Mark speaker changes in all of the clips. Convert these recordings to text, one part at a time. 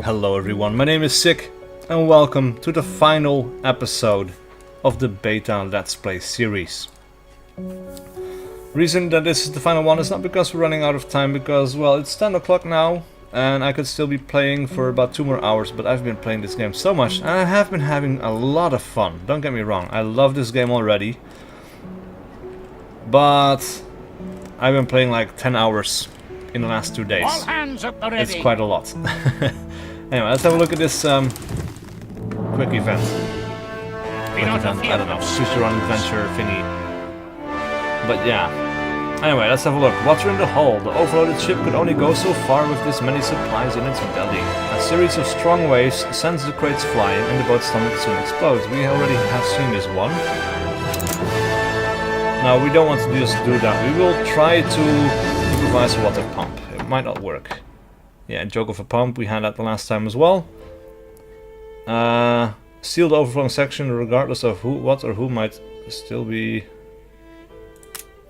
Speaker 1: Hello everyone, my name is SiC and welcome to the final episode of the beta Let's Play series. Reason that this is the final one is not because we're running out of time, because, well, it's 10 o'clock now and I could still be playing for about 2 more hours, but I've been playing this game so much and I have been having a lot of fun. Don't get me wrong, I love this game already, but I've been playing like 10 hours in the last 2 days.
Speaker 2: All hands up already.
Speaker 1: It's quite a lot. Anyway, let's have a look at this quick event. Quick event, I don't know, choose your own adventure thingy. But yeah. Anyway, let's have a look. Water in the hull. The overloaded ship could only go so far with this many supplies in its belly. A series of strong waves sends the crates flying and the boat's stomach soon explodes. We already have seen this one. Now, we don't want to just do that. We will try to improvise a water pump. It might not work. Yeah, joke of a pump, we had that the last time as well. Seal the overflowing section regardless of who, what or who might still be...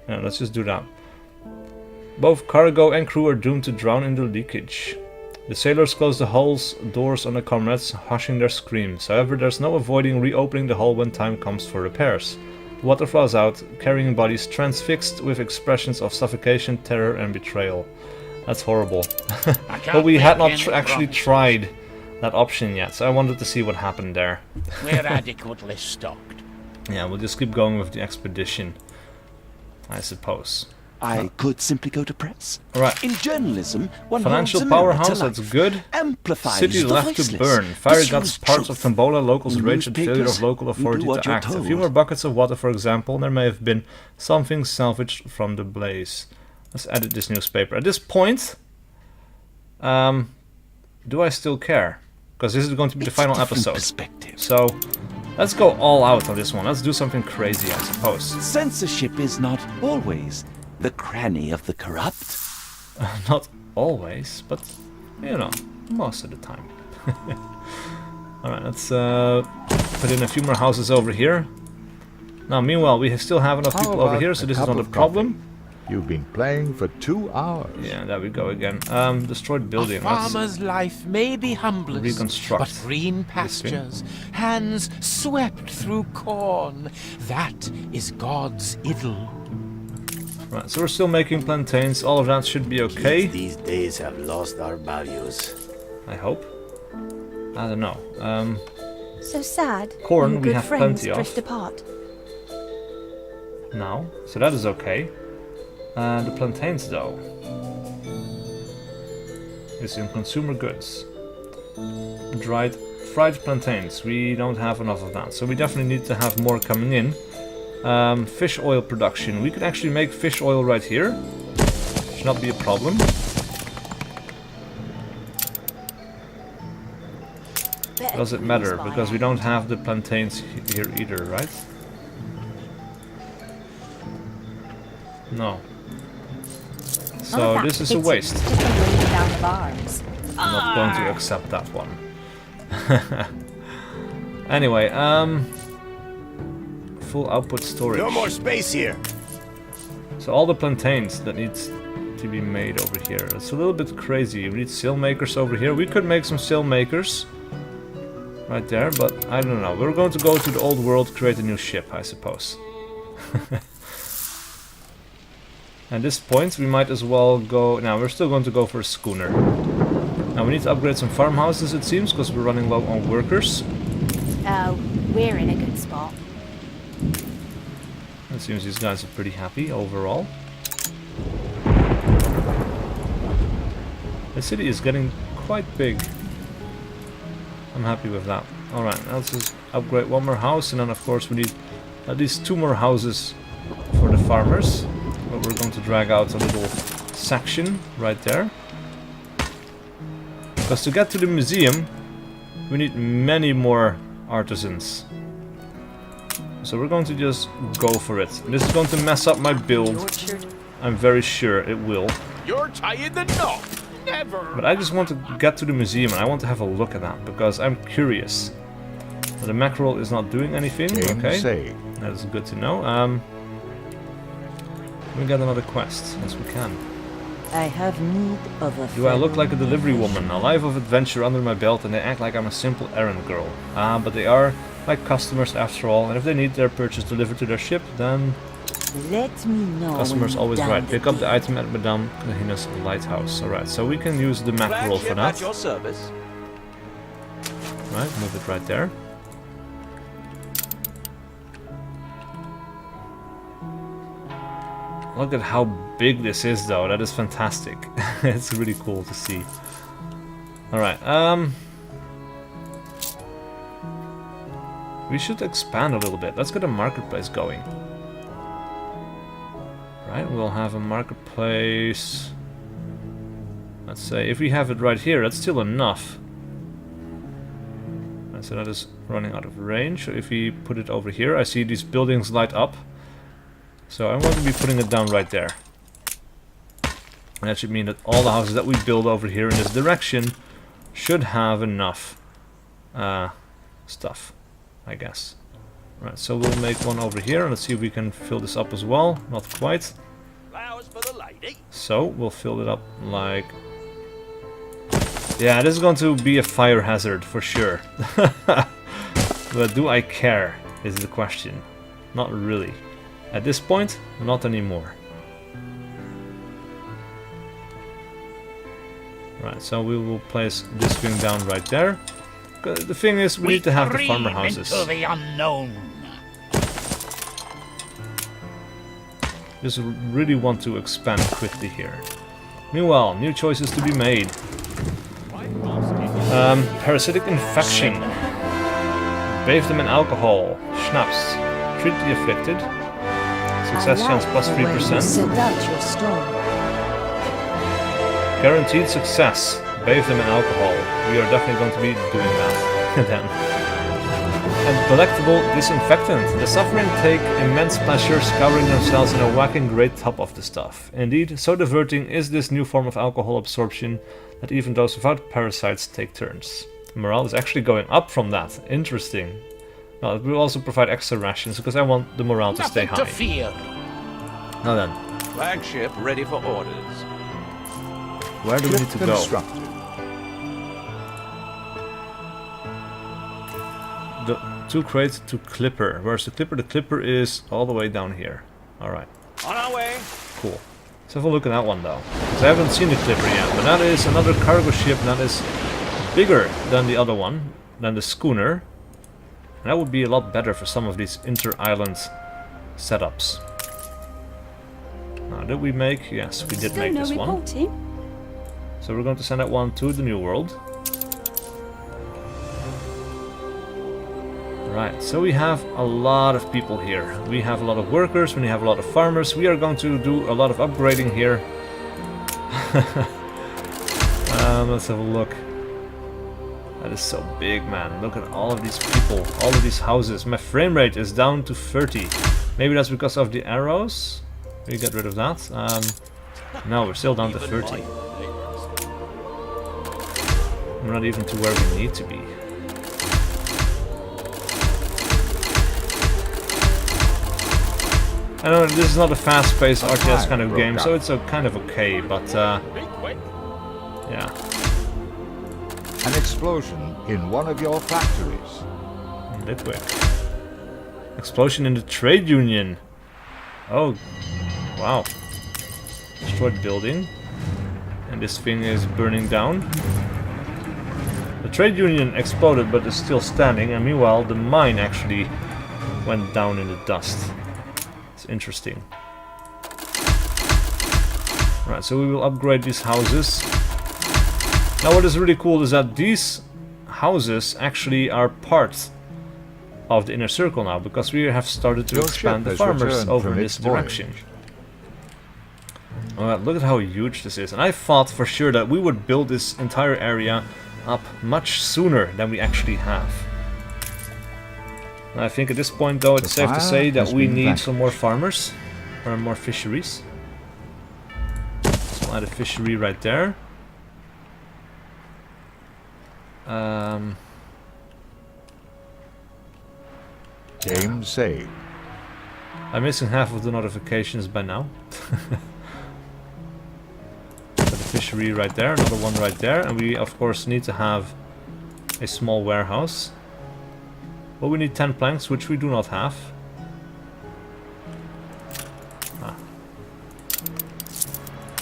Speaker 1: Yeah, let's just do that. Both cargo and crew are doomed to drown in the leakage. The sailors close the hull's doors on their comrades, hushing their screams. However, there's no avoiding reopening the hull when time comes for repairs. The water flows out, carrying bodies transfixed with expressions of suffocation, terror and betrayal. That's horrible. But we had not actually tried that option yet, so I wanted to see what happened there.
Speaker 2: We're adequately stocked.
Speaker 1: Yeah, we'll just keep going with the expedition, I suppose.
Speaker 3: I could simply go to press.
Speaker 1: Alright.
Speaker 3: In journalism, one
Speaker 1: Financial
Speaker 3: holds a mirror
Speaker 1: powerhouse,
Speaker 3: to
Speaker 1: that's
Speaker 3: life,
Speaker 1: good.
Speaker 3: amplifies
Speaker 1: City
Speaker 3: the
Speaker 1: left to
Speaker 3: voiceless,
Speaker 1: burn. Fire guts
Speaker 3: pursues
Speaker 1: parts of
Speaker 3: truth.
Speaker 1: Tombola. Locals rage at failure
Speaker 3: Newspapers,
Speaker 1: of local authority
Speaker 3: do what
Speaker 1: to
Speaker 3: you're
Speaker 1: act. A
Speaker 3: told.
Speaker 1: few more buckets of water, for example. There may have been something salvaged from the blaze. Let's edit this newspaper. At this point, do I still care? Because this is going to be the final episode. So, let's go all out on this one. Let's do something crazy, I suppose.
Speaker 3: Censorship is not always the cranny of the corrupt.
Speaker 1: Not always, but, you know, most of the time. Alright, let's put in a few more houses over here. Now, meanwhile, we still have enough people over here, so this is not a problem.
Speaker 4: You've been playing for 2 hours.
Speaker 1: Yeah, there we go again. Destroyed building.
Speaker 2: A farmer's life may be humblest,
Speaker 1: reconstruct
Speaker 2: but green pastures, hands swept through corn, that is God's idyll.
Speaker 1: Right, so we're still making plantains. All of that should be okay.
Speaker 5: These days have lost our values.
Speaker 1: I hope. I don't know.
Speaker 6: So sad.
Speaker 1: Corn
Speaker 6: when
Speaker 1: we
Speaker 6: good
Speaker 1: have
Speaker 6: friends
Speaker 1: plenty of.
Speaker 6: drift apart.
Speaker 1: Now, so that is okay. The plantains, though, is in consumer goods. Fried plantains. We don't have enough of that, so we definitely need to have more coming in. Fish oil production. We could actually make fish oil right here. Should not be a problem. Does it matter? Because we don't have the plantains here either, right? No. So this is a waste. I'm not going to accept that one. Anyway, full output storage.
Speaker 5: No more space here.
Speaker 1: So all the plantains that needs to be made over here. That's a little bit crazy. We need sail makers over here. We could make some sail makers right there, but I don't know. We're going to go to the old world, create a new ship, I suppose. At this point, we might as well go... Now, we're still going to go for a schooner. Now, we need to upgrade some farmhouses, it seems, because we're running low on workers.
Speaker 6: Oh, we're in a good spot.
Speaker 1: It seems these guys are pretty happy overall. The city is getting quite big. I'm happy with that. Alright, let's just upgrade one more house, and then of course we need at least 2 more houses for the farmers. But we're going to drag out a little section right there. Because to get to the museum, we need many more artisans. So we're going to just go for it. This is going to mess up my build. I'm very sure it will.
Speaker 2: You're tying the knot. Never.
Speaker 1: But I just want to get to the museum and I want to have a look at that because I'm curious. The mackerel is not doing anything. Okay, that is good to know. We got another quest. Yes, we can.
Speaker 7: I have need of a
Speaker 1: Do I look like a
Speaker 7: fellow
Speaker 1: delivery woman? A life of adventure under my belt, and they act like I'm a simple errand girl. Ah, but they are my customers after all, and if they need their purchase delivered to their ship, then
Speaker 7: Let me know.
Speaker 1: customer's
Speaker 7: when
Speaker 1: always
Speaker 7: you've
Speaker 1: right.
Speaker 7: done
Speaker 1: Pick up the
Speaker 7: deed.
Speaker 1: item at Madame Kahina's lighthouse. Alright, so we can use the map roll for that.
Speaker 3: At your service.
Speaker 1: Right, move it right there. Look at how big this is though, that is fantastic. It's really cool to see. Alright, we should expand a little bit. Let's get a marketplace going. Right, we'll have a marketplace. Let's say, if we have it right here, that's still enough. Right, so that is running out of range. So if we put it over here, I see these buildings light up. So I'm going to be putting it down right there. And that should mean that all the houses that we build over here in this direction should have enough stuff, I guess. Right, so we'll make one over here, and let's see if we can fill this up as well. Not quite.
Speaker 3: Flowers for the lady.
Speaker 1: So we'll fill it up like... Yeah, this is going to be a fire hazard for sure. But do I care, is the question. Not really. At this point, not anymore. Right, so we will place this thing down right there. The thing is, we need to have the farmer houses.
Speaker 2: Into the unknown.
Speaker 1: Just really want to expand quickly here. Meanwhile, new choices to be made. Parasitic infection. Bathe them in alcohol. Schnapps. Treat the afflicted. Success chance plus 3%.
Speaker 7: Set out your storm.
Speaker 1: Guaranteed success. Bathe them in alcohol. We are definitely going to be doing that then. And delectable disinfectant. The suffering take immense pleasure scouring themselves in a whacking great tub of the stuff. Indeed, so diverting is this new form of alcohol absorption that even those without parasites take turns. Morale is actually going up from that. Interesting. Well, it will also provide extra rations because I want the morale to stay
Speaker 2: Nothing
Speaker 1: high.
Speaker 2: to fear.
Speaker 1: Now then,
Speaker 3: Flagship ready for orders.
Speaker 1: where do we need to go?
Speaker 4: Constructed.
Speaker 1: The 2 crates to Clipper. Where's the Clipper? The Clipper is all the way down here. Alright,
Speaker 3: On our way.
Speaker 1: cool. Let's have a look at that one though. Because I haven't seen the Clipper yet, but that is another cargo ship that is bigger than the other one, than the schooner. And that would be a lot better for some of these inter-island setups. Now, did we make? Yes, we did
Speaker 6: Still
Speaker 1: make
Speaker 6: no
Speaker 1: this one.
Speaker 6: reporting.
Speaker 1: So we're going to send that one to the New World. Right, so we have a lot of people here. We have a lot of workers, we have a lot of farmers. We are going to do a lot of upgrading here. Let's have a look. That is so big, man. Look at all of these people, all of these houses. My frame rate is down to 30. Maybe that's because of the arrows. We get rid of that. No, we're still down to 30. We're not even to where we need to be. I know this is not a fast-paced RTS kind of game, so it's kind of okay, but yeah.
Speaker 4: An explosion in one of your factories.
Speaker 1: Litwick. Explosion in the trade union. Oh, wow. Destroyed building. And this thing is burning down. The trade union exploded but is still standing, and meanwhile the mine actually went down in the dust. It's interesting. Right, so we will upgrade these houses. Now what is really cool is that these houses actually are part of the inner circle now, because we have started to
Speaker 4: Your
Speaker 1: expand
Speaker 4: ship
Speaker 1: the
Speaker 4: has
Speaker 1: farmers
Speaker 4: returned
Speaker 1: over
Speaker 4: from
Speaker 1: in
Speaker 4: its
Speaker 1: this direction. Alright, look at how huge this is. And I thought for sure that we would build this entire area up much sooner than we actually have. And I think at this point though it's safe to say that we need some more farmers, or more fisheries. So I'll add a fishery right there.
Speaker 4: Game saved.
Speaker 1: I'm missing half of the notifications by now. fishery right there, another one right there, and we of course need to have a small warehouse. But we need 10 planks, which we do not have.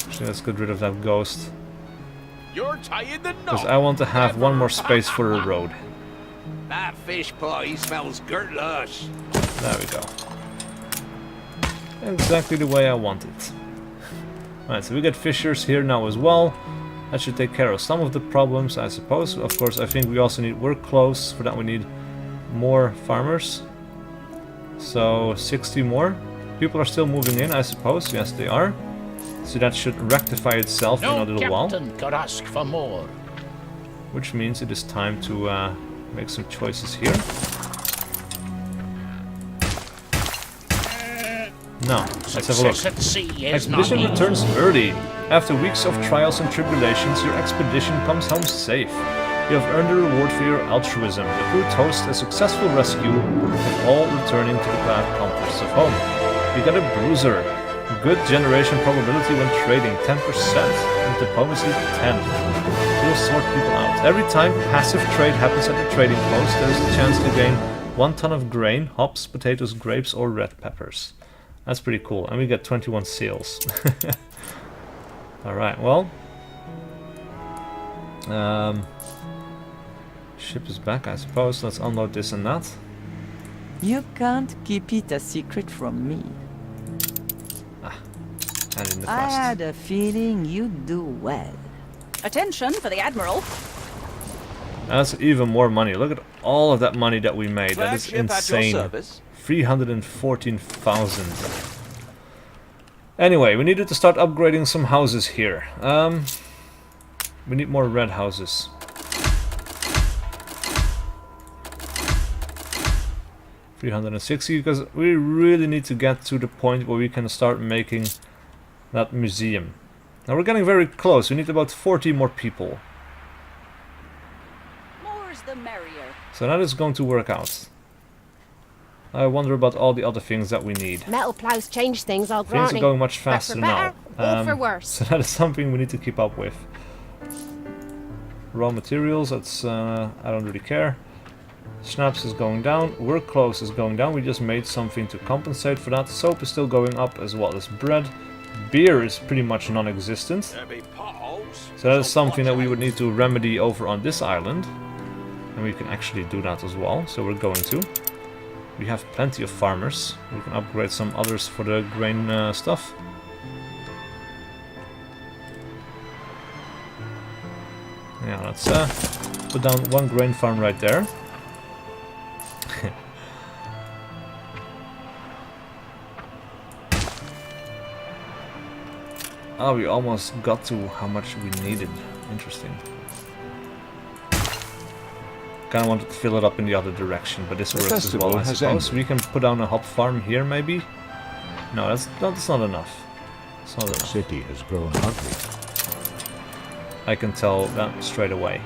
Speaker 1: Actually, let's get rid of that ghost.
Speaker 2: You're tying the
Speaker 1: Because
Speaker 2: knot.
Speaker 1: I want to have one more space for a road.
Speaker 5: That fish pie smells girtlush.
Speaker 1: There we go. Exactly the way I want it. Alright, so we get fishers here now as well. That should take care of some of the problems, I suppose. Of course, I think we also need work clothes. For that we need more farmers. So, 60 more. People are still moving in, I suppose. Yes, they are. So that should rectify itself in a little while.
Speaker 2: Could ask for more.
Speaker 1: Which means it is time to make some choices here. Now, let's have a look.
Speaker 2: Success at sea is not
Speaker 1: Expedition
Speaker 2: easy.
Speaker 1: returns early. After weeks of trials and tribulations, your expedition comes home safe. You have earned a reward for your altruism. The crew toasts a successful rescue, with all returning to the glad comforts of home. You get a bruiser. Good generation probability when trading, 10%. And diplomacy, 10. You'll sort people out. Every time passive trade happens at the trading post, there is a chance to gain 1 ton of grain, hops, potatoes, grapes, or red peppers. That's pretty cool. And we get 21 seals. Alright, well. Ship is back, I suppose. Let's unload this and that.
Speaker 7: You can't keep it a secret from me.
Speaker 1: And in the
Speaker 7: I
Speaker 1: quest.
Speaker 7: had a feeling you'd do well.
Speaker 8: Attention for the Admiral.
Speaker 1: That's even more money. Look at all of that money that we made. That is
Speaker 3: Flagship at your
Speaker 1: insane.
Speaker 3: service.
Speaker 1: 314,000. Anyway, we needed to start upgrading some houses here. We need more red houses. $360, because we really need to get to the point where we can start making that museum. Now we're getting very close. We need about 40 more people.
Speaker 8: More's the merrier.
Speaker 1: So that is going to work out. I wonder about all the other things that we need.
Speaker 6: Metal plows change things, I'll grant
Speaker 1: Things are
Speaker 6: it.
Speaker 1: going much
Speaker 6: But
Speaker 1: faster
Speaker 6: for
Speaker 1: now.
Speaker 6: better or for worse.
Speaker 1: So that is something we need to keep up with. Raw materials, that's I don't really care. Schnapps is going down, work clothes is going down, we just made something to compensate for that. Soap is still going up as well as bread. Beer is pretty much non-existent.
Speaker 5: There be potholes.
Speaker 1: So that is something that we would need to remedy over on this island. And we can actually do that as well, so we're going to. We have plenty of farmers. We can upgrade some others for the grain stuff. Yeah, let's put down one grain farm right there. Oh, we almost got to how much we needed. Interesting. Kinda wanted to fill it up in the other direction, but this
Speaker 4: The
Speaker 1: works as
Speaker 4: festival
Speaker 1: well, I
Speaker 4: has
Speaker 1: suppose.
Speaker 4: ended.
Speaker 1: We can put down a hop farm here, maybe? No, that's not enough. It's not
Speaker 4: The
Speaker 1: enough.
Speaker 4: city has grown ugly.
Speaker 1: I can tell that straight away.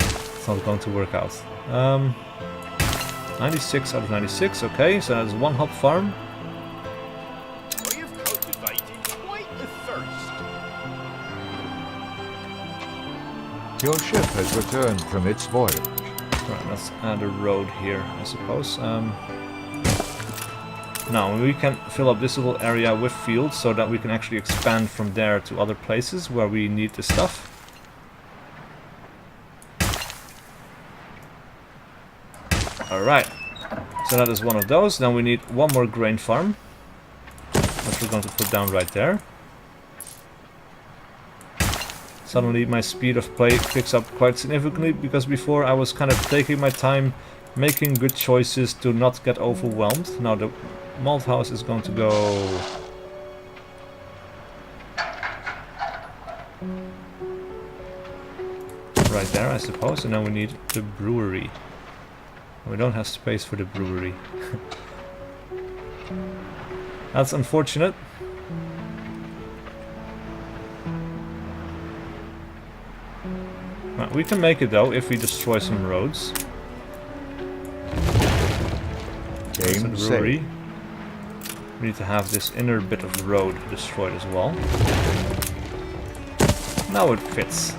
Speaker 1: It's not going to work out. 96 out of 96, okay, so that's one hop farm.
Speaker 2: Well, you've cultivated quite the thirst.
Speaker 4: Your ship has returned from its voyage.
Speaker 1: Right, let's add a road here, I suppose. Now, we can fill up this little area with fields so that we can actually expand from there to other places where we need the stuff. Alright, so that is one of those. Then we need one more grain farm, which we're going to put down right there. Suddenly my speed of play picks up quite significantly, because before I was kind of taking my time, making good choices to not get overwhelmed. Now the malt house is going to go... right there, I suppose, and then we need the brewery. We don't have space for the brewery. That's unfortunate. Right, we can make it though if we destroy some roads. There's a
Speaker 4: Game
Speaker 1: brewery.
Speaker 4: saved.
Speaker 1: We need to have this inner bit of road destroyed as well. Now it fits.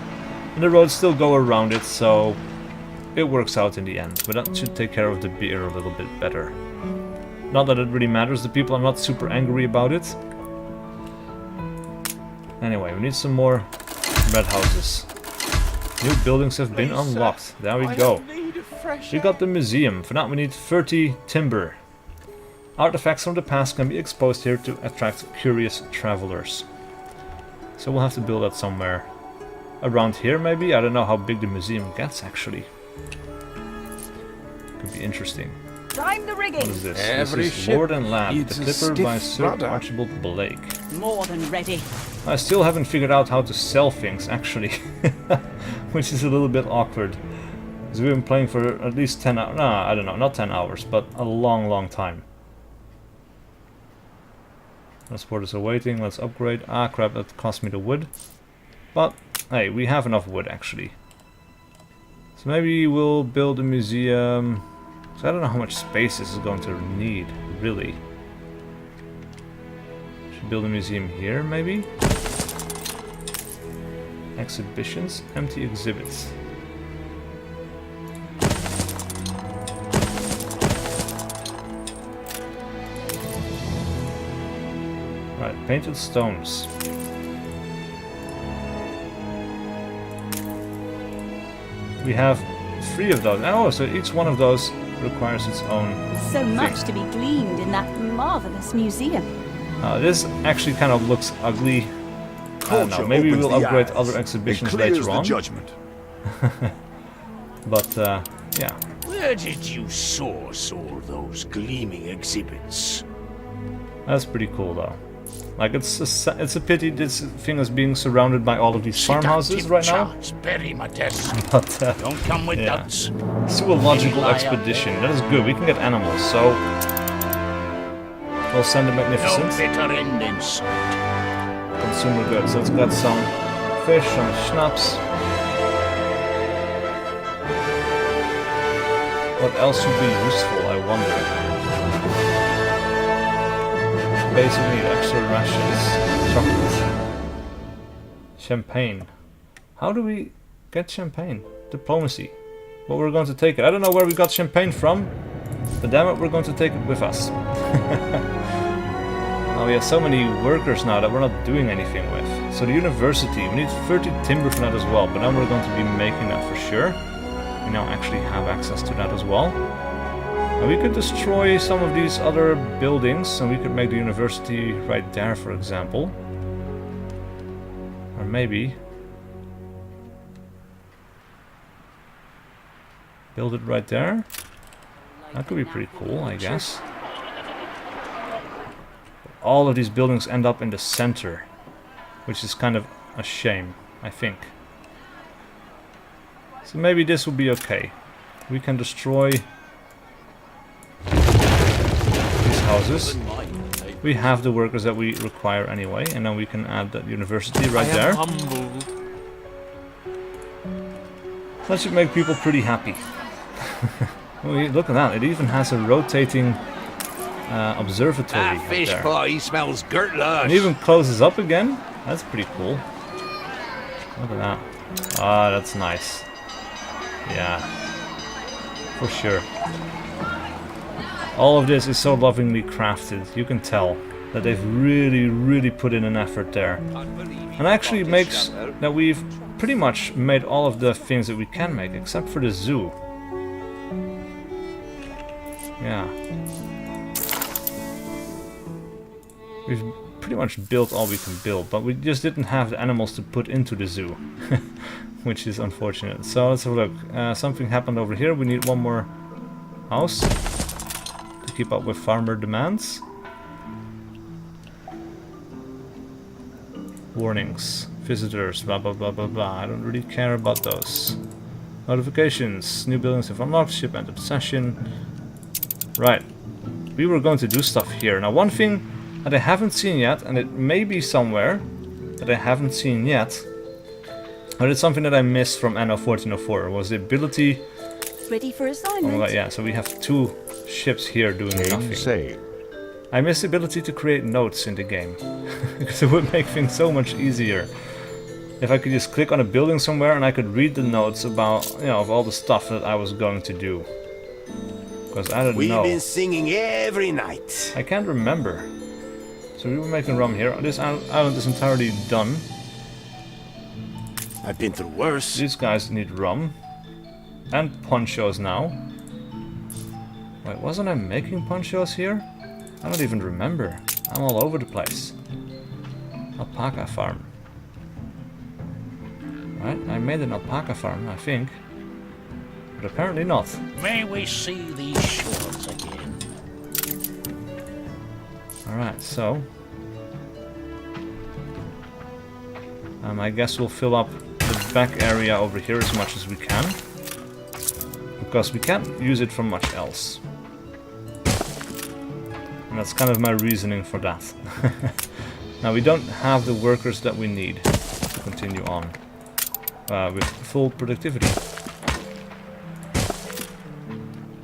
Speaker 1: And the roads still go around it, so it works out in the end. But that should take care of the beer a little bit better. Not that it really matters, the people are not super angry about it. Anyway, we need some more red houses. New buildings have been unlocked. There we go. We got the museum. For that we need 30 timber. Artifacts from the past can be exposed here to attract curious travelers. So we'll have to build that somewhere. Around here maybe? I don't know how big the museum gets actually. Could be interesting.
Speaker 8: Time the rigging.
Speaker 1: What is this?
Speaker 2: Every
Speaker 1: This is
Speaker 2: ship
Speaker 1: Lord and Lad,
Speaker 2: needs
Speaker 1: the
Speaker 2: a
Speaker 1: Clipper by
Speaker 2: stiff
Speaker 1: Sir
Speaker 2: rudder.
Speaker 1: Archibald Blake.
Speaker 8: More than ready.
Speaker 1: I still haven't figured out how to sell things actually. Which is a little bit awkward. Because we've been playing for at least 10 hours. No, I don't know, not 10 hours, but a long time. Transport is awaiting, let's upgrade. Ah crap, that cost me the wood. But, hey, we have enough wood actually. So maybe we'll build a museum. So I don't know how much space this is going to need, really. Should build a museum here, maybe? Exhibitions, empty exhibits. Right, painted stones. We have 3 of those. Oh, so each one of those requires its own
Speaker 8: So
Speaker 1: thing.
Speaker 8: much to be gleaned in that marvelous museum.
Speaker 1: This actually kind of looks ugly. I don't know,
Speaker 4: Culture
Speaker 1: maybe
Speaker 4: opens
Speaker 1: we'll
Speaker 4: the
Speaker 1: upgrade
Speaker 4: eyes.
Speaker 1: other
Speaker 4: It
Speaker 1: exhibitions
Speaker 4: clears
Speaker 1: later
Speaker 4: the
Speaker 1: on.
Speaker 4: judgment.
Speaker 1: But, yeah.
Speaker 5: Where did you source all those gleaming exhibits?
Speaker 1: That's pretty cool though. Like, it's a pity this thing is being surrounded by all of these farmhouses right now.
Speaker 5: Charts bury my desk.
Speaker 1: But,
Speaker 5: Don't come with
Speaker 1: yeah.
Speaker 5: doubts.
Speaker 1: Zoological expedition. That is good. We can get animals, so we'll send the
Speaker 5: No
Speaker 1: Magnificent.
Speaker 5: bitter end in sight.
Speaker 1: Consumer goods. So it's got some fish, some schnapps. What else would be useful, I wonder? Basically, extra rations, chocolate, champagne. How do we get champagne? Diplomacy. Well, we're going to take it. I don't know where we got champagne from, but damn it, we're going to take it with us. Oh, we have so many workers now that we're not doing anything with. So the university, we need 30 timber for that as well, but then we're going to be making that for sure. We now actually have access to that as well. And we could destroy some of these other buildings, and we could make the university right there, for example. Or maybe build it right there. That could be pretty cool, I guess. All of these buildings end up in the center, which is kind of a shame, I think. So maybe this will be okay. We can destroy these houses. We have the workers that we require anyway, and then we can add that university right there. That should make people pretty happy. Look at that, it even has a rotating observatory
Speaker 5: That
Speaker 1: up
Speaker 5: fish
Speaker 1: there.
Speaker 5: pie smells
Speaker 1: And
Speaker 5: gurtlush.
Speaker 1: even closes up again. That's pretty cool. Look at that. Ah, that's nice. Yeah, for sure. All of this is so lovingly crafted. You can tell that they've really put in an effort there. And actually it makes that we've pretty much made all of the things that we can make, except for the zoo. Yeah. We've pretty much built all we can build, but we just didn't have the animals to put into the zoo. Which is unfortunate. So let's have a look. Something happened over here. We need one more house to keep up with farmer demands. Warnings. Visitors. Blah blah blah blah blah. I don't really care about those. Notifications. New buildings have unlocked. Ship entered session. Right. We were going to do stuff here. Now one thing that I haven't seen yet, and it may be somewhere that I haven't seen yet, but it's something that I missed from Anno 1404, was the ability...
Speaker 8: Ready for
Speaker 1: Oh
Speaker 8: assignment.
Speaker 1: my god, yeah, so we have 2 ships here doing nothing.
Speaker 4: Save.
Speaker 1: I missed the ability to create notes in the game, because it would make things so much easier if I could just click on a building somewhere and I could read the notes about, you know, of all the stuff that I was going to do. Because I don't know.
Speaker 5: We've been singing every night.
Speaker 1: I can't remember. So we were making rum here. This island is entirely done.
Speaker 5: I've been through worse.
Speaker 1: These guys need rum. And ponchos now. Wait, wasn't I making ponchos here? I don't even remember. I'm all over the place. Alpaca farm. Right, I made an alpaca farm, I think. But apparently not.
Speaker 5: May we see these shores again.
Speaker 1: Alright, so... I guess we'll fill up the back area over here as much as we can. Because we can't use it for much else. And that's kind of my reasoning for that. Now we don't have the workers that we need to continue on with full productivity.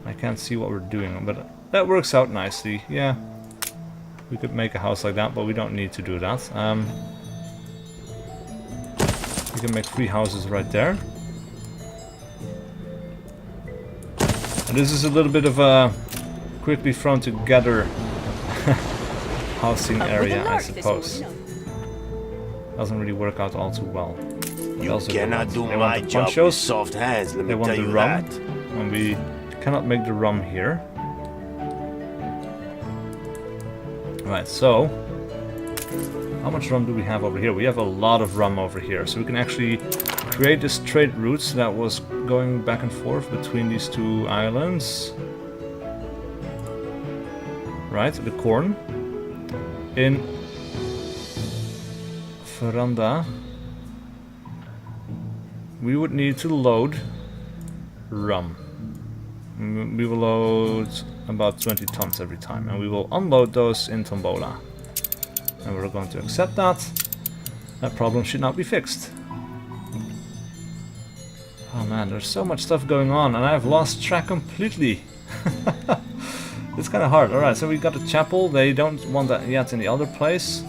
Speaker 1: I can't see what we're doing, but that works out nicely. Yeah, we could make a house like that, but we don't need to do that. We can make 3 houses right there. And this is a little bit of a quickly thrown together housing area, I suppose. Doesn't really work out all too well.
Speaker 5: You cannot do my job with soft hands, let me tell you that.
Speaker 1: And we cannot make the rum here. Right, so how much rum do we have over here? We have a lot of rum over here, so we can actually create this trade route that was going back and forth between these 2 islands. Right, the corn. In Veranda, we would need to load rum. We will load about 20 tons every time, and we will unload those in Tombola. And we're going to accept that. That problem should not be fixed. Oh man, there's so much stuff going on, and I've lost track completely. It's kind of hard. Alright, so we got a chapel. They don't want that yet in the other place.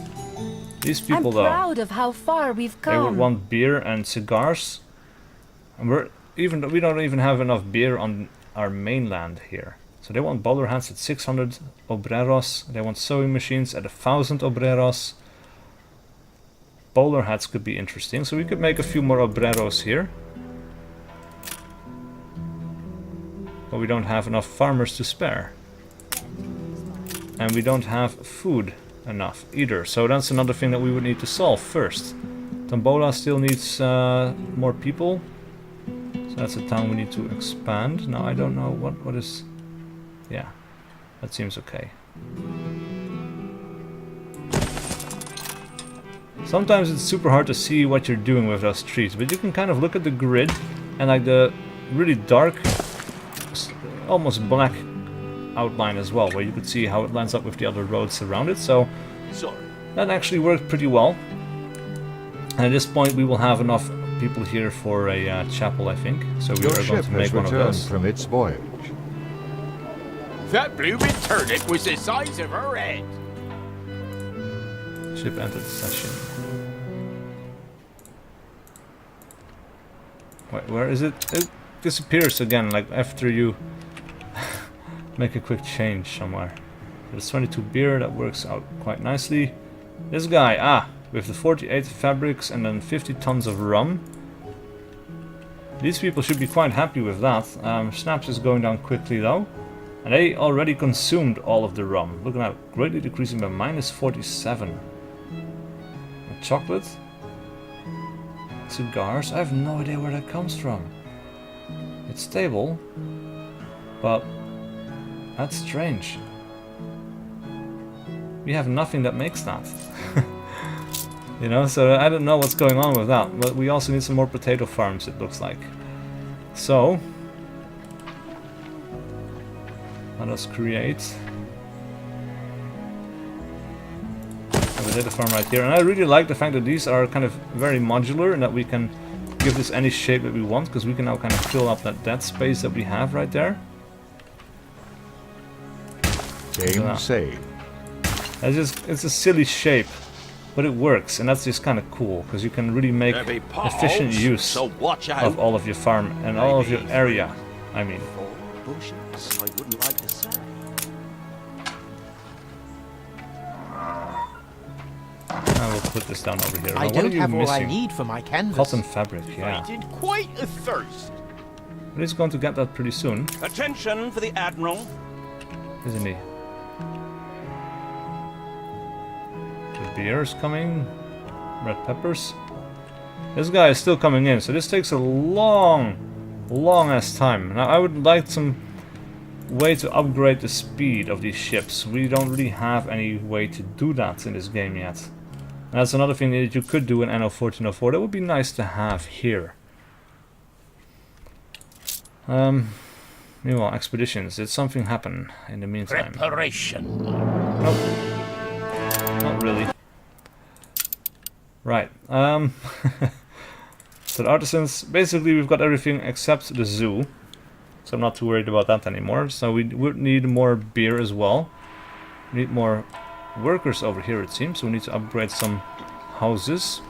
Speaker 1: These people, though,
Speaker 6: I'm proud of how far we've come.
Speaker 1: they would want beer and cigars. And we don't even have enough beer on our mainland here. So they want bowler hats at 600 obreros. They want sewing machines at 1,000 obreros. Bowler hats could be interesting. So we could make a few more obreros here. But we don't have enough farmers to spare. And we don't have food enough either. So that's another thing that we would need to solve first. Tombola still needs more people. So that's a town we need to expand. Now I don't know what is... Yeah, that seems okay. Sometimes it's super hard to see what you're doing with those trees, but you can kind of look at the grid and like the really dark, almost black outline as well, where you could see how it lines up with the other roads around it. So that actually worked pretty well. And at this point we will have enough people here for a chapel, I think. So we are going to make one of those.
Speaker 4: From its voyage.
Speaker 2: That blooming turnip was the size of her head.
Speaker 1: Ship entered session. Wait, where is it? It disappears again, like after you make a quick change somewhere. There's 22 beer, that works out quite nicely. This guy, with the 48 fabrics and then 50 tons of rum. These people should be quite happy with that. Snaps is going down quickly though. And they already consumed all of the rum. Look at that, greatly decreasing by -47. And chocolate? Cigars? I have no idea where that comes from. It's stable, but that's strange. We have nothing that makes that. You know, so I don't know what's going on with that. But we also need some more potato farms, it looks like. So let us create a potato farm right here. And I really like the fact that these are kind of very modular and that we can give this any shape that we want, because we can now kind of fill up that dead space that we have right there.
Speaker 4: Game saved.
Speaker 1: It's a silly shape, but it works, and that's just kind of cool because you can really make
Speaker 5: There'll be potholes,
Speaker 1: efficient use
Speaker 5: so watch out.
Speaker 1: of all of your farm and all of your area. I mean,
Speaker 3: Bushes, I wouldn't like to say.
Speaker 1: I will put this down over here.
Speaker 2: I
Speaker 1: Now, what
Speaker 2: don't
Speaker 1: are you
Speaker 2: have all I
Speaker 1: missing?
Speaker 2: need for my canvas.
Speaker 1: Cotton fabric,
Speaker 5: I
Speaker 1: yeah.
Speaker 5: did quite a thirst.
Speaker 1: But he's going to get that pretty soon,
Speaker 3: Attention for the Admiral.
Speaker 1: isn't he? The beer is coming. Red peppers. This guy is still coming in, so this takes a long ass time. Now I would like some way to upgrade the speed of these ships. We don't really have any way to do that in this game yet. And that's another thing that you could do in Anno 1404. That would be nice to have here. Meanwhile, expeditions. Did something happen in the meantime?
Speaker 5: Preparation.
Speaker 1: Nope. Not really. Right. So the artisans, basically we've got everything except the zoo. So I'm not too worried about that anymore. So we would need more beer as well. We need more workers over here, it seems. So we need to upgrade some houses.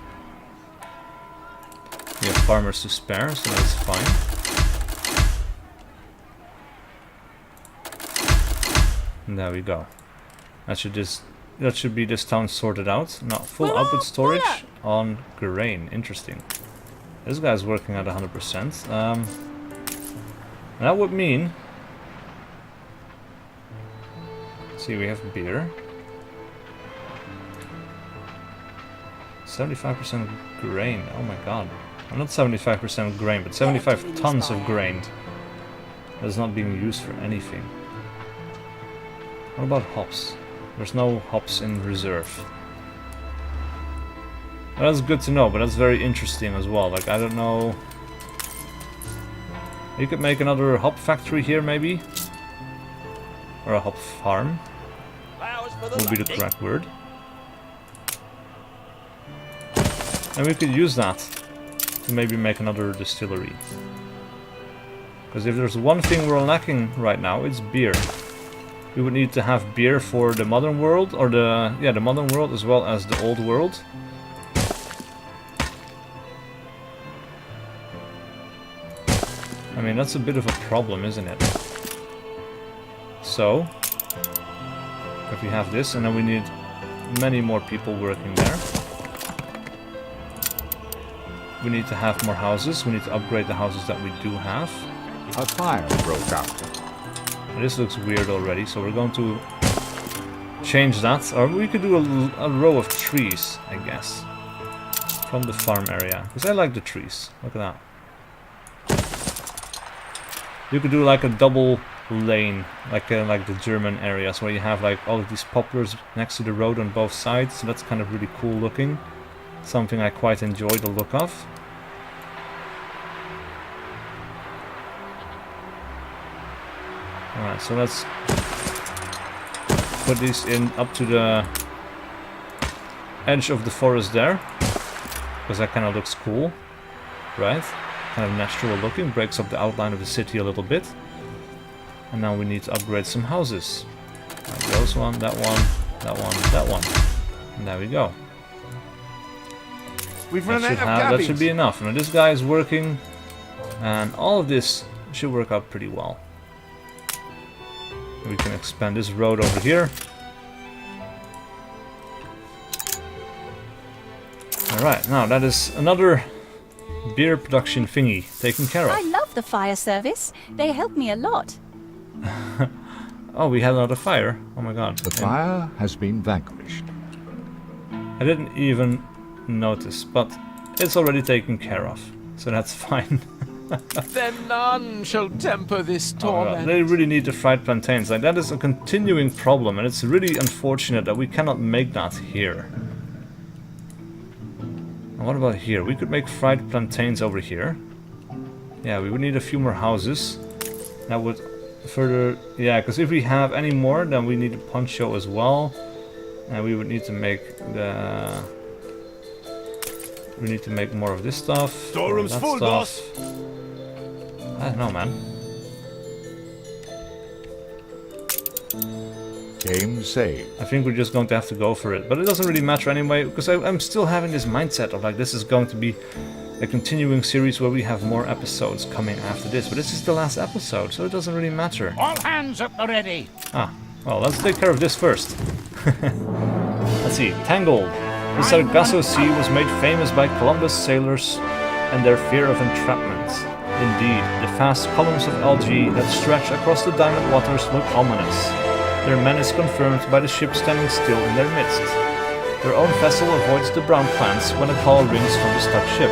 Speaker 1: We have farmers to spare, so that's fine. And there we go. That should be this town sorted out. Now, full output storage on grain. Interesting. This guy's working at 100%. That would mean... See, we have beer. 75% grain. Oh my god. Well, not 75% grain, but 75 tons of grain. That's not being used for anything. What about hops? There's no hops in reserve. Well, that's good to know, but that's very interesting as well. Like, I don't know... You could make another hop factory here, maybe? Or a hop farm. Would be the correct word. And we could use that to maybe make another distillery. Because if there's one thing we're lacking right now, it's beer. We would need to have beer for the modern world, or the modern world as well as the old world. I mean, that's a bit of a problem, isn't it? So, if we have this, and then we need many more people working there. We need to have more houses. We need to upgrade the houses that we do have.
Speaker 4: A fire broke out.
Speaker 1: This looks weird already, so we're going to change that. Or we could do a row of trees, I guess, from the farm area. Because I like the trees. Look at that. You could do like a double lane, like the German areas, where you have like all of these poplars next to the road on both sides. So that's kind of really cool looking. Something I quite enjoy the look of. Alright, so let's put these in up to the edge of the forest there, because that kind of looks cool, right? Kind of natural looking, breaks up the outline of the city a little bit. And now we need to upgrade some houses. Like those one, that one, that one, that one. And there we go.
Speaker 5: We've run out of cabins.
Speaker 1: That should be enough. Now this guy is working, and all of this should work out pretty well. We can expand this road over here. Alright, now that is another beer production thingy taken care of.
Speaker 8: I love the fire service. They help me a lot.
Speaker 1: Oh, we had another fire. Oh my god.
Speaker 4: The fire has been vanquished.
Speaker 1: I didn't even notice, but it's already taken care of. So that's fine.
Speaker 2: Then none shall temper this torment.
Speaker 1: They really need the fried plantains. Like, that is a continuing problem, and it's really unfortunate that we cannot make that here. And what about here? We could make fried plantains over here. Yeah, we would need a few more houses. That would further... Yeah, because if we have any more, then we need a poncho as well. And we would need to make the... We need to make more of this stuff.
Speaker 5: Storeroom's full, boss.
Speaker 1: I don't know, man.
Speaker 4: Game saved.
Speaker 1: I think we're just going to have to go for it. But it doesn't really matter anyway, because I'm still having this mindset of like this is going to be a continuing series where we have more episodes coming after this. But this is the last episode, so it doesn't really matter.
Speaker 5: All hands at the ready.
Speaker 1: Ah, well, let's take care of this first. Let's see, Tangled. The Sargasso Sea was made famous by Columbus sailors and their fear of entrapment. Indeed, the vast columns of algae that stretch across the diamond waters look ominous. Their menace confirmed by the ship standing still in their midst. Their own vessel avoids the brown plants when a call rings from the stuck ship.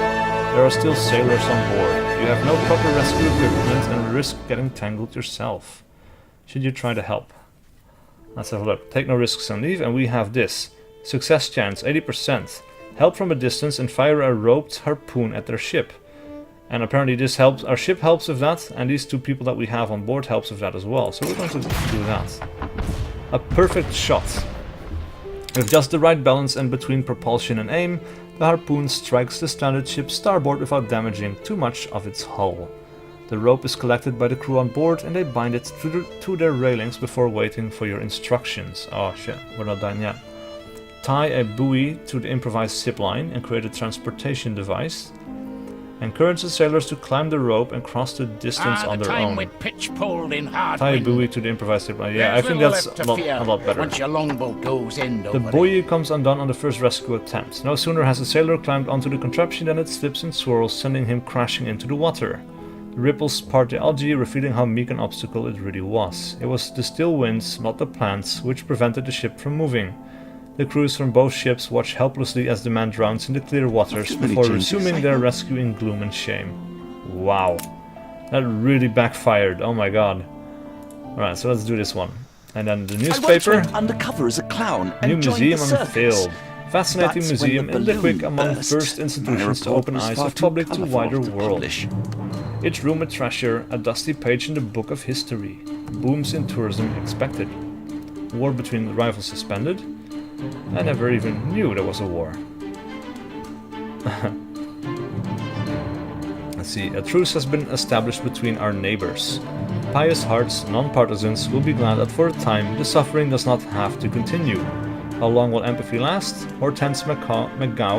Speaker 1: There are still sailors on board. You have no proper rescue equipment and risk getting tangled yourself. Should you try to help? Let's have a look. Take no risks and leave, and we have this. Success chance, 80%. Help from a distance and fire a roped harpoon at their ship. And apparently this helps, our ship helps with that, and these two people that we have on board helps with that as well. So we're going to do that. A perfect shot. With just the right balance and between propulsion and aim, the harpoon strikes the stranded ship's starboard without damaging too much of its hull. The rope is collected by the crew on board and they bind it to their railings before waiting for your instructions. Oh shit, we're not done yet. Tie a buoy to the improvised zip line and create a transportation device. Encourage the sailors to climb the rope and cross the distance on their own.
Speaker 5: With pitch pulled in hard
Speaker 1: Tie a
Speaker 5: wind.
Speaker 1: buoy to the improvised zip line. Yeah, I
Speaker 5: There's
Speaker 1: think
Speaker 5: little
Speaker 1: that's
Speaker 5: left to fear
Speaker 1: a lot better.
Speaker 5: Once your longboat goes in,
Speaker 1: The buoy comes undone on the first rescue attempt. No sooner has the sailor climbed onto the contraption than it slips and swirls, sending him crashing into the water. The ripples part the algae, revealing how meek an obstacle it really was. It was the still winds, not the plants, which prevented the ship from moving. The crews from both ships watch helplessly as the man drowns in the clear waters before resuming their rescue in gloom and shame. Wow. That really backfired. Oh my god. Alright, so let's do this one. And then the
Speaker 3: I once
Speaker 1: newspaper.
Speaker 3: went undercover as a clown and
Speaker 1: New
Speaker 3: joined
Speaker 1: museum
Speaker 3: the circus.
Speaker 1: unveiled. Fascinating
Speaker 3: That's when
Speaker 1: museum
Speaker 3: the
Speaker 1: in the quick
Speaker 3: balloon
Speaker 1: among
Speaker 3: burst.
Speaker 1: first
Speaker 3: My
Speaker 1: institutions to
Speaker 3: report
Speaker 1: open
Speaker 3: was
Speaker 1: eyes
Speaker 3: far
Speaker 1: of
Speaker 3: too
Speaker 1: public to
Speaker 3: colourful
Speaker 1: wider
Speaker 3: to
Speaker 1: world.
Speaker 3: publish.
Speaker 1: Each room a treasure, a dusty page in the book of history. Booms in tourism expected. War between the rivals suspended. I never even knew there was a war. Let's see, a truce has been established between our neighbors. Pious hearts, non-partisans, will be glad that for a time the suffering does not have to continue. How long will empathy last? Hortense McGow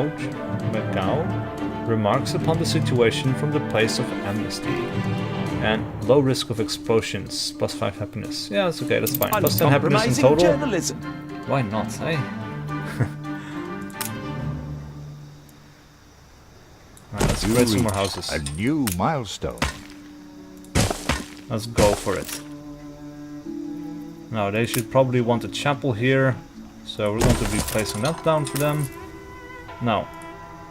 Speaker 1: remarks upon the situation from the place of amnesty. And low risk of explosions, plus 5 happiness. Yeah, that's okay, that's fine. Plus 10 happiness in
Speaker 3: Uncompromising
Speaker 1: total.
Speaker 3: journalism.
Speaker 1: Why not, eh? Alright, let's
Speaker 4: You
Speaker 1: create some more
Speaker 4: reached
Speaker 1: houses.
Speaker 4: a new milestone.
Speaker 1: Let's go for it. Now, they should probably want a chapel here. So we're going to be placing that down for them. Now,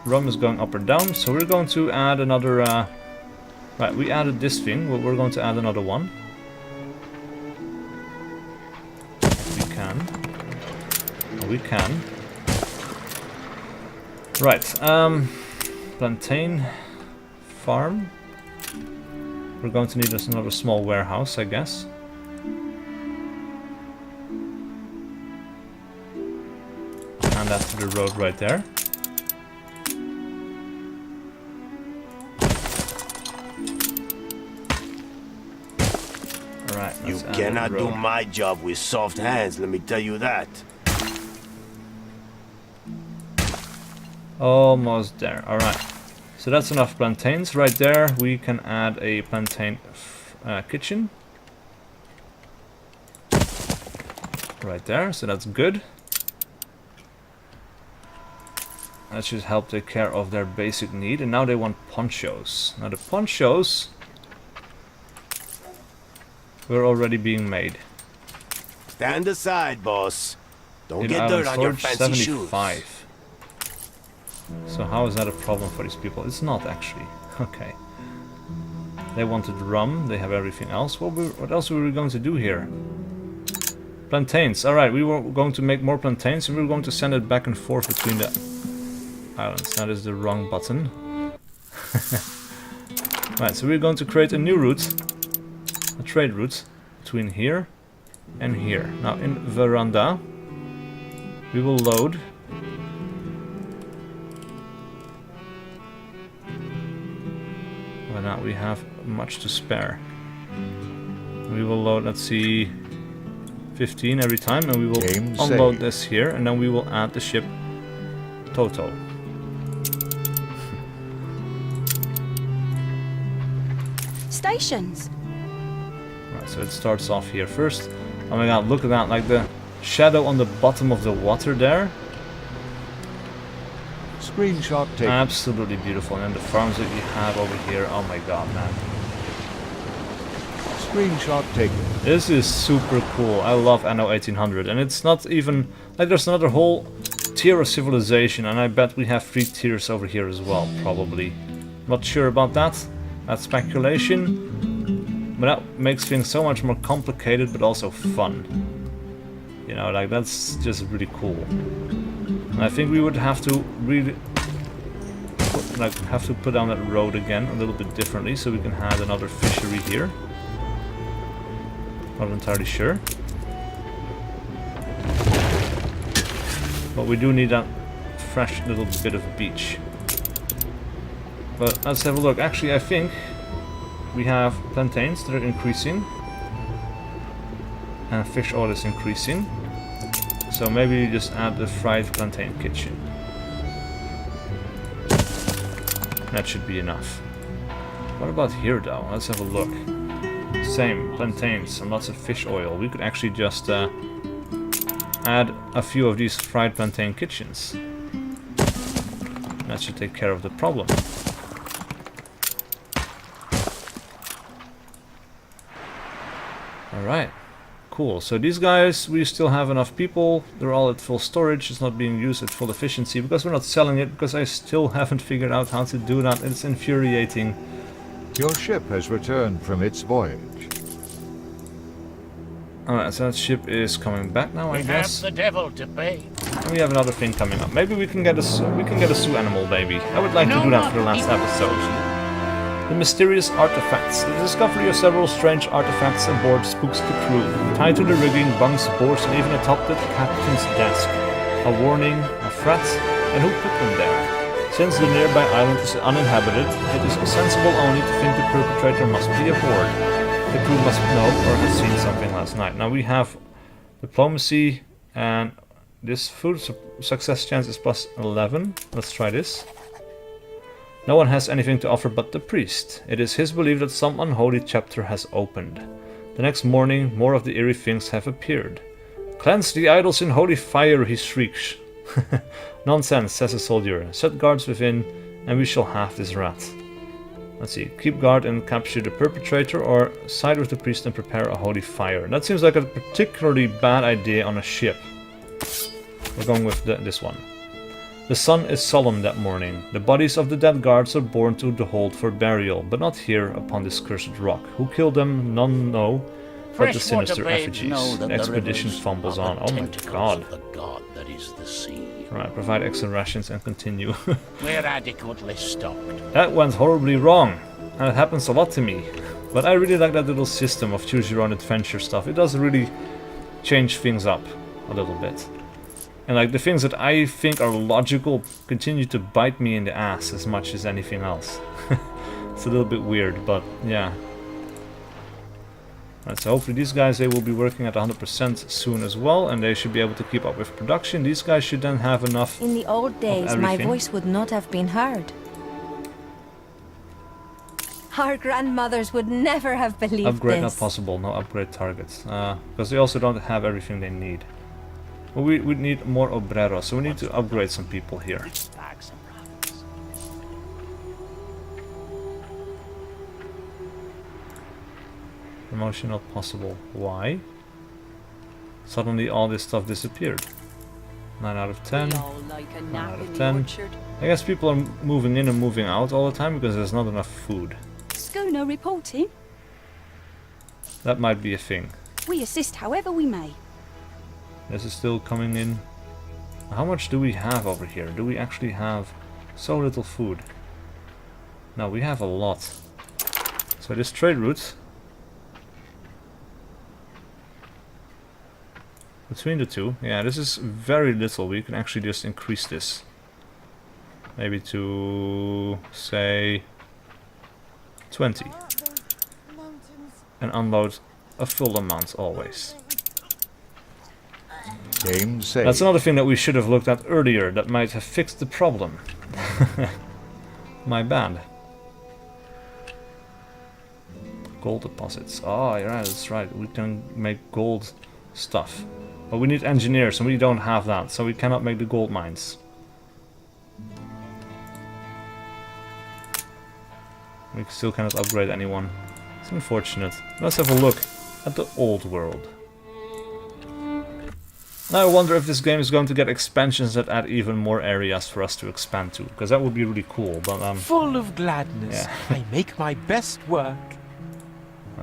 Speaker 1: Rome is going up or down, so we're going to add another... Right, we added this thing, we're going to add another one. We can. We can. Right, plantain farm. We're going to need another small warehouse, I guess. And that's the road right there. Alright,
Speaker 5: You
Speaker 1: let's add
Speaker 5: cannot
Speaker 1: the
Speaker 5: do
Speaker 1: road.
Speaker 5: my job with soft hands, let me tell you that.
Speaker 1: Almost there. Alright. So that's enough plantains. Right there we can add a plantain kitchen. Right there, so that's good. That should help take care of their basic need. And now they want ponchos. Now the ponchos were already being made.
Speaker 5: Stand aside, boss. Don't
Speaker 1: In
Speaker 5: get
Speaker 1: island
Speaker 5: dirt on your
Speaker 1: storage,
Speaker 5: fancy shoes.
Speaker 1: 75. So how is that a problem for these people? It's not actually. Okay. They wanted rum. They have everything else. What else were we going to do here? Plantains. Alright, we were going to make more plantains and we were going to send it back and forth between the islands. That is the wrong button. Right, so we're going to create a new route. A trade route between here and here. Now in Veranda we will load well, now we have much to spare. We will load, let's see, 15 every time, and we will
Speaker 4: Game
Speaker 1: unload
Speaker 4: saved.
Speaker 1: this here, and then we will add the ship Toto.
Speaker 8: Stations.
Speaker 1: Right, so it starts off here first. Oh my god, look at that, like the shadow on the bottom of the water there.
Speaker 4: Screenshot taken.
Speaker 1: Absolutely beautiful. And then the farms that you have over here, oh my god, man.
Speaker 4: Screenshot taken.
Speaker 1: This is super cool. I love Anno 1800, and it's not even like there's another whole tier of civilization, and I bet we have 3 tiers over here as well, probably. Not sure about that. That's speculation, but that makes things so much more complicated, but also fun. You know, like that's just really cool. And I think we would have to really put down that road again a little bit differently, so we can have another fishery here. Not entirely sure. But we do need that fresh little bit of beach. But let's have a look. Actually, I think we have plantains that are increasing. And fish oil is increasing. So maybe just add the fried plantain kitchen. That should be enough. What about here though? Let's have a look. Same, plantains and lots of fish oil. We could actually just add a few of these fried plantain kitchens. That should take care of the problem. Alright, cool. So these guys, we still have enough people. They're all at full storage. It's not being used at full efficiency because we're not selling it, because I still haven't figured out how to do that. It's infuriating.
Speaker 4: Your ship has returned from its voyage.
Speaker 1: Alright, so that ship is coming back now, I
Speaker 5: We
Speaker 1: guess.
Speaker 5: have the devil to pay.
Speaker 1: And we have another thing coming up. Maybe we can get a zoo animal, baby. I would like to do that for the last episode. The mysterious artifacts. The discovery of several strange artifacts aboard spooks the crew. Tied to the rigging, bunks, boards, and even atop the captain's desk. A warning, a threat, and who put them there? Since the nearby island is uninhabited, it is sensible only to think the perpetrator must be aboard. The crew must know or have seen something last night. Now we have diplomacy, and this food success chance is plus 11. Let's try this. No one has anything to offer but the priest. It is his belief that some unholy chapter has opened. The next morning, more of the eerie things have appeared. Cleanse the idols in holy fire, he shrieks. Nonsense, says a soldier. Set guards within, and we shall have this rat. Let's see. Keep guard and capture the perpetrator, or side with the priest and prepare a holy fire. That seems like a particularly bad idea on a ship. We're going with this one. The sun is solemn that morning. The bodies of the dead guards are borne to the hold for burial, but not here upon this cursed rock. Who killed them, none know, but the sinister effigies. The expedition fumbles on. Oh my god.
Speaker 5: The god that is the sea.
Speaker 1: Right, provide extra rations and continue.
Speaker 5: We're adequately stocked.
Speaker 1: That went horribly wrong, and it happens a lot to me. But I really like that little system of choose your own adventure stuff. It does really change things up a little bit. And like the things that I think are logical continue to bite me in the ass as much as anything else. It's a little bit weird, but yeah. Right, so hopefully these guys, they will be working at 100% soon as well, and they should be able to keep up with production. These guys should then have enough.
Speaker 9: In the old days, my
Speaker 1: everything.
Speaker 9: voice would not have been heard. Our grandmothers would never have believed
Speaker 1: Upgrade
Speaker 9: this.
Speaker 1: not possible, no upgrade targets. Because they also don't have everything they need. Well, we need more obreros, so we need to upgrade some people here. Promotion not possible. Why? Suddenly all this stuff disappeared. 9 out of 10. 9 out of 10. I guess people are moving in and moving out all the time because there's not enough food.
Speaker 8: Schooner reporting.
Speaker 1: That might be a thing.
Speaker 8: We assist however we may.
Speaker 1: This is still coming in. How much do we have over here? Do we actually have so little food? No, we have a lot. So this trade route between the two, yeah, this is very little. We can actually just increase this. Maybe to, say, 20. And unload a full amount always.
Speaker 4: Game saved.
Speaker 1: That's another thing that we should have looked at earlier that might have fixed the problem. My bad. Gold deposits. Oh, yeah, that's right. We can make gold stuff. But we need engineers, and we don't have that, so we cannot make the gold mines. We still cannot upgrade anyone. It's unfortunate. Let's have a look at the old world. Now I wonder if this game is going to get expansions that add even more areas for us to expand to, because that would be really cool, but
Speaker 2: Full of gladness,
Speaker 1: yeah.
Speaker 2: I make my best work.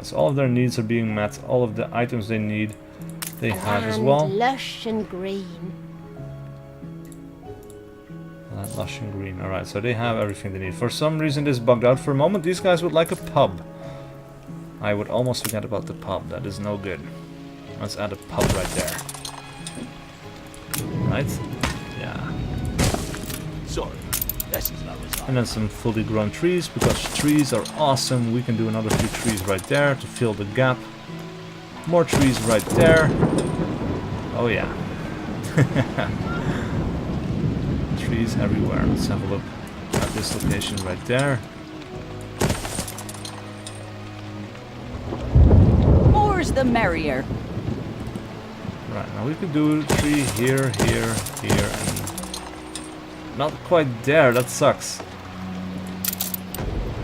Speaker 1: so all of their needs are being met, all of the items they need, they have as well.
Speaker 6: Lush and green.
Speaker 1: Lush and green, alright, so they have everything they need. For some reason this bugged out for a moment. These guys would like a pub. I would almost forget about the pub, that is no good. Let's add a pub right there. Right? Yeah.
Speaker 5: Sorry, that's as low as I.
Speaker 1: And then some fully grown trees, because trees are awesome. We can do another few trees right there to fill the gap. More trees right there. Oh yeah. Trees everywhere. Let's have a look at this location right there.
Speaker 7: More's the merrier.
Speaker 1: Right, now we could do tree here, here, here, and not quite there, that sucks.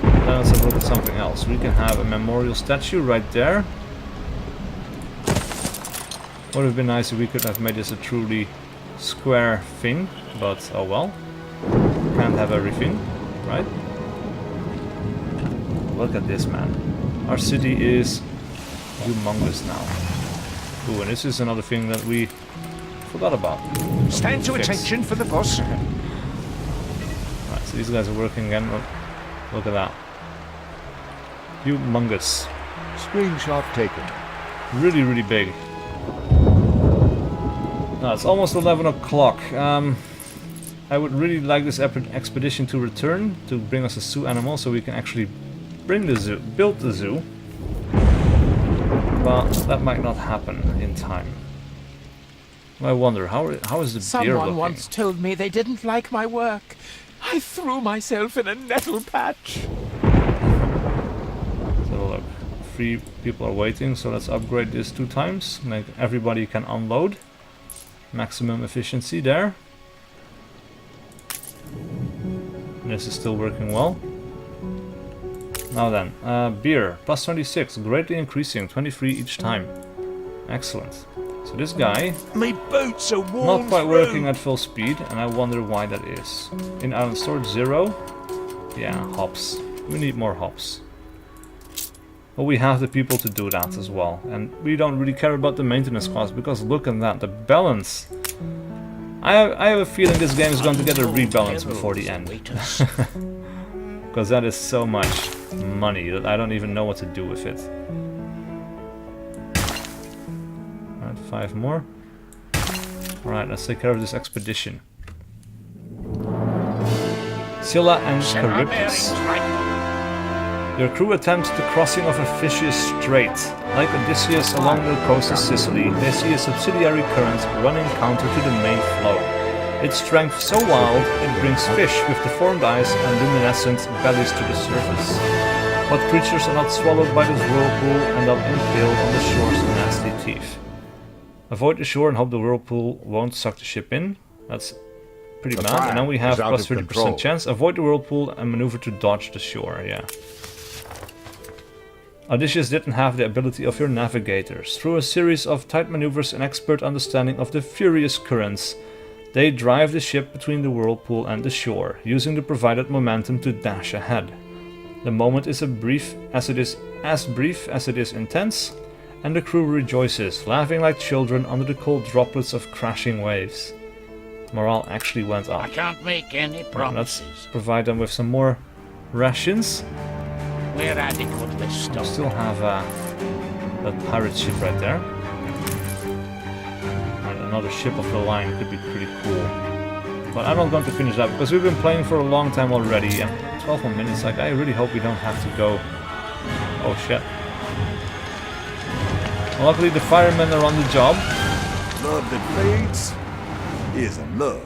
Speaker 1: Then let's have a look at something else. We can have a memorial statue right there. Would have been nice if we could have made this a truly square thing, but oh well. Can't have everything, right? Look at this, man. Our city is humongous now. Ooh, and this is another thing that we forgot about.
Speaker 5: Stand to
Speaker 1: Fix.
Speaker 5: attention for the boss.
Speaker 1: Right, so these guys are working again. Look at that. Humongous.
Speaker 4: Screenshot taken.
Speaker 1: Really, really big. Now, it's almost 11 o'clock. I would really like this expedition to return, to bring us a zoo animal, so we can actually bring the zoo, build the zoo. But that might not happen in time. I wonder, how is the beer
Speaker 2: Someone
Speaker 1: looking?
Speaker 2: once told me they didn't like my work. I threw myself in a nettle patch.
Speaker 1: So look, 3 people are waiting, so let's upgrade this 2 times. Make everybody can unload. Maximum efficiency there. This is still working well. Now then, beer, plus 26, greatly increasing, 23 each time. Excellent. So this guy,
Speaker 5: My boots are warm.
Speaker 1: not quite working at full speed, and I wonder why that is. In island storage 0. Yeah, hops. We need more hops. But we have the people to do that as well. And we don't really care about the maintenance cost, because look at that, the balance. I have a feeling this game is going to get a rebalance before the end. Because that is so much money that I don't even know what to do with it. Alright, 5 more. Alright, let's take care of this expedition. Silla and Charybdis. Your crew attempts the crossing of a vicious strait. Like Odysseus along the coast of Sicily, they see a subsidiary current running counter to the main flow. Its strength so wild, it brings fish with deformed eyes and luminescent bellies to the surface. What creatures are not swallowed by this whirlpool end up impaled on the shore's nasty teeth. Avoid the shore and hope the whirlpool won't suck the ship in. That's pretty
Speaker 4: The
Speaker 1: bad. And then we have
Speaker 4: fire is
Speaker 1: plus
Speaker 4: out of
Speaker 1: 30%
Speaker 4: control.
Speaker 1: chance. Avoid the whirlpool and maneuver to dodge the shore, yeah. Odysseus didn't have the ability of your navigators. Through a series of tight maneuvers and expert understanding of the furious currents, they drive the ship between the whirlpool and the shore, using the provided momentum to dash ahead. The moment is as brief as it is intense, and the crew rejoices, laughing like children under the cold droplets of crashing waves. Morale actually went up.
Speaker 5: I can't make any
Speaker 1: Right, let's
Speaker 5: promises.
Speaker 1: provide them with some more rations.
Speaker 5: We're adequately
Speaker 1: We
Speaker 5: stocked.
Speaker 1: still have that pirate ship right there. And another ship of the line could be pretty cool. But I'm not going to finish that because we've been playing for a long time already. And 12 more minutes, like I really hope we don't have to go. Oh shit. Well, luckily the firemen are on the job.
Speaker 5: love that fades isn't love.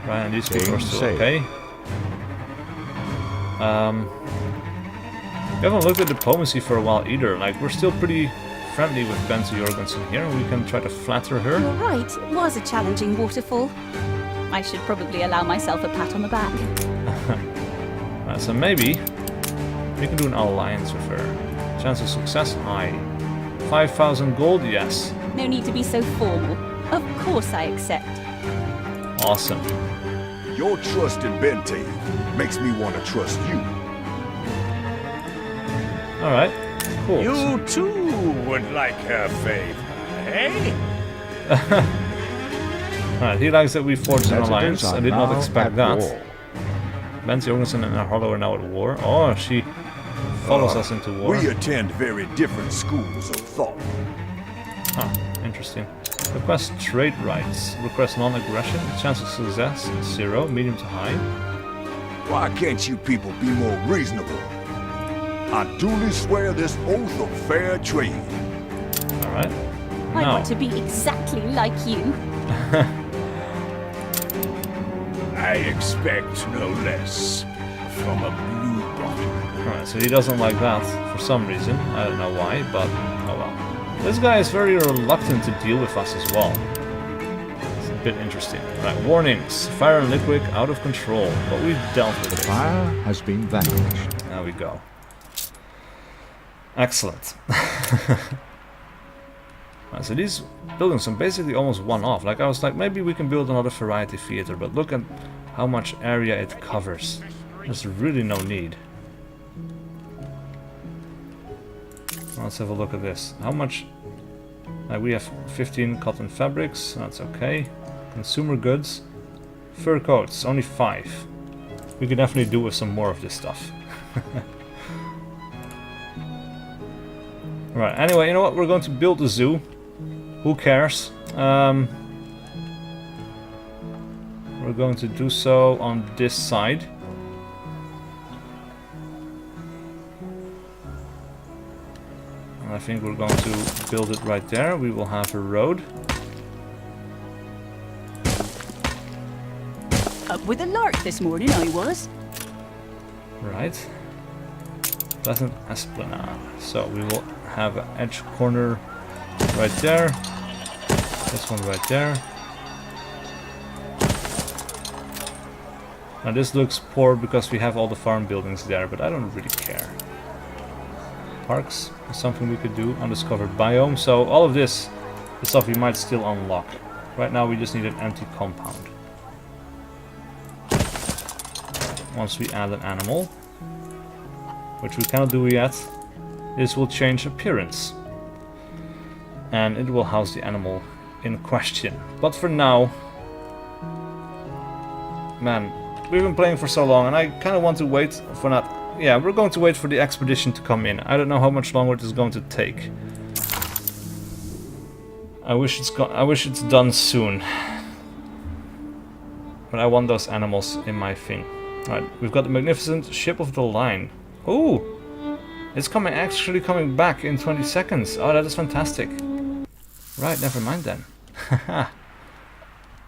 Speaker 1: Right, and these people
Speaker 4: Game
Speaker 1: are still
Speaker 4: saved.
Speaker 1: okay. We haven't looked at diplomacy for a while either. Like, we're still pretty friendly with Bente Jorgensen here. We can try to flatter her.
Speaker 8: You're right, it was a challenging waterfall. I should probably allow myself a pat on the back.
Speaker 1: So maybe we can do an alliance with her. Chance of success high. 5,000 gold, yes.
Speaker 8: No need to be so formal. Of course I accept.
Speaker 1: Awesome.
Speaker 5: Your trust in Bente makes me want to trust you.
Speaker 1: Alright, cool.
Speaker 5: You too would like her favor, eh?
Speaker 1: Alright, he likes that we forged an
Speaker 4: Predators
Speaker 1: alliance.
Speaker 4: are
Speaker 1: I did not
Speaker 4: now
Speaker 1: expect
Speaker 4: at
Speaker 1: that.
Speaker 4: war.
Speaker 1: Bente Jorgensen and Hollow are now at war. Oh, she follows us into war.
Speaker 5: We attend very different schools of thought.
Speaker 1: Huh, interesting. Request trade rights. Request non-aggression. Chance of success 0, medium to high.
Speaker 5: Why can't you people be more reasonable? I duly swear this oath of fair trade.
Speaker 1: Alright.
Speaker 8: I
Speaker 1: Now,
Speaker 8: want to be exactly like you.
Speaker 5: I expect no less from a blue bottle.
Speaker 1: alright, so he doesn't like that for some reason. I don't know why, but oh well. This guy is very reluctant to deal with us as well. It's a bit interesting. Right, warnings. Fire and liquid out of control. But we've dealt with it.
Speaker 4: Fire has been vanquished.
Speaker 1: There we go. Excellent. Right, so these buildings are basically almost one-off. Like I was like, maybe we can build another variety theater, but look at how much area it covers. There's really no need. Let's have a look at this. How much? We have 15 cotton fabrics. That's okay. Consumer goods, fur coats, only 5. We could definitely do with some more of this stuff. Right. Anyway, you know what? We're going to build a zoo. Who cares? We're going to do so on this side. I think we're going to build it right there. We will have a road.
Speaker 8: Up with a lark this morning, I was.
Speaker 1: Right. Pleasant Esplanade. So we will have an edge corner right there. This one right there. Now this looks poor because we have all the farm buildings there, but I don't really care. Parks is something we could do. Undiscovered biome. So all of this is stuff we might still unlock. Right now we just need an empty compound. Once we add an animal, which we cannot do yet, this will change appearance. And it will house the animal in question. But for now, man, we've been playing for so long and I kind of want to wait for that. Yeah, we're going to wait for the expedition to come in. I don't know how much longer it is going to take. I wish it's done soon. But I want those animals in my thing. Alright, we've got the magnificent ship of the line. Ooh! It's actually coming back in 20 seconds. Oh, that is fantastic. Right, never mind then.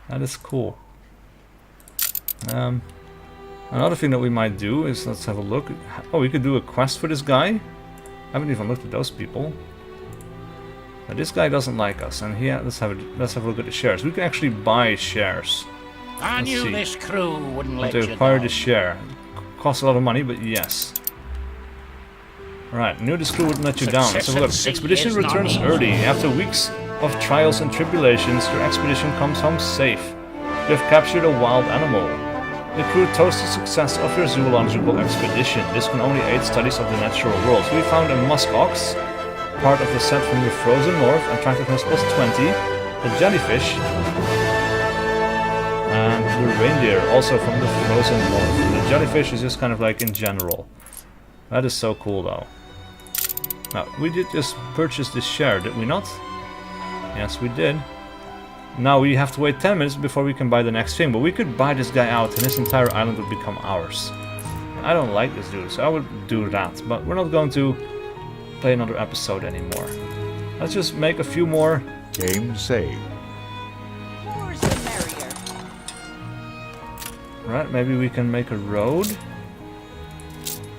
Speaker 1: That is cool. Another thing that we might do is, let's have a look. Oh, we could do a quest for this guy. I haven't even looked at those people. But this guy doesn't like us, and here, let's have a look at the shares. We can actually buy shares.
Speaker 2: I
Speaker 1: Let's
Speaker 2: knew
Speaker 1: see.
Speaker 2: this crew wouldn't let
Speaker 1: To
Speaker 2: you
Speaker 1: acquire
Speaker 2: down.
Speaker 1: the share. Costs a lot of money, but yes. Right, knew this crew wouldn't let you down. Let's have a look.
Speaker 2: Success at sea
Speaker 1: Expedition
Speaker 2: is not
Speaker 1: returns
Speaker 2: easy.
Speaker 1: early. After weeks of trials and tribulations, your expedition comes home safe. You have captured a wild animal. The crew toasts the success of your zoological expedition. This can only aid studies of the natural world. We found a musk ox, part of the set from the frozen north, attractiveness plus 20, a jellyfish, and the reindeer, also from the frozen north. The jellyfish is just kind of like in general. That is so cool though. Now, we did just purchase this share, did we not? Yes, we did. Now we have to wait 10 minutes before we can buy the next thing, but we could buy this guy out and this entire island would become ours. I don't like this dude, so I would do that, but we're not going to play another episode anymore. Let's just make a few more.
Speaker 4: Game saved.
Speaker 2: More's the merrier.
Speaker 1: Right, maybe we can make a road.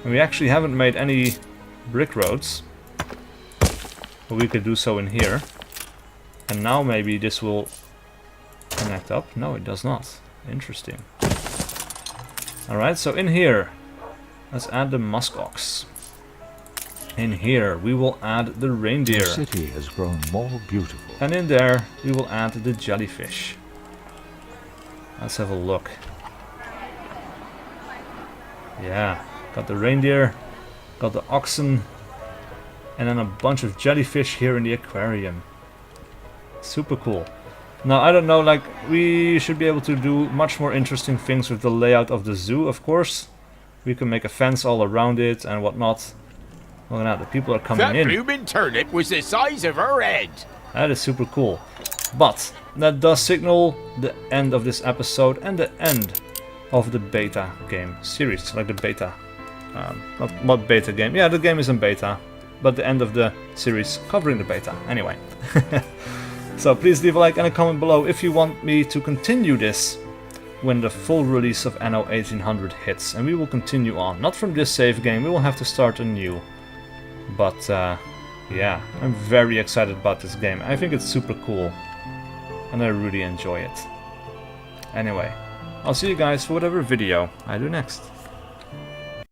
Speaker 1: And we actually haven't made any brick roads. But we could do so in here. And now maybe this will connect up. No, it does not. Interesting. Alright, so in here, let's add the muskox. In here, we will add the reindeer.
Speaker 4: The city has grown more beautiful.
Speaker 1: And in there, we will add the jellyfish. Let's have a look. Yeah, got the reindeer, got the oxen, and then a bunch of jellyfish here in the aquarium. Super cool. Now, I don't know, like, we should be able to do much more interesting things with the layout of the zoo, of course. We can make a fence all around it and whatnot. Look at that, the people are coming
Speaker 2: That
Speaker 1: in.
Speaker 2: bloomin' turnip was the size of her head.
Speaker 1: That is super cool. But that does signal the end of this episode and the end of the beta game series. Like the beta. Not beta game. Yeah, the game is in beta. But the end of the series covering the beta. Anyway. So please leave a like and a comment below if you want me to continue this when the full release of Anno 1800 hits. And we will continue on. Not from this save game. We will have to start anew. But yeah, I'm very excited about this game. I think it's super cool. And I really enjoy it. Anyway, I'll see you guys for whatever video I do next.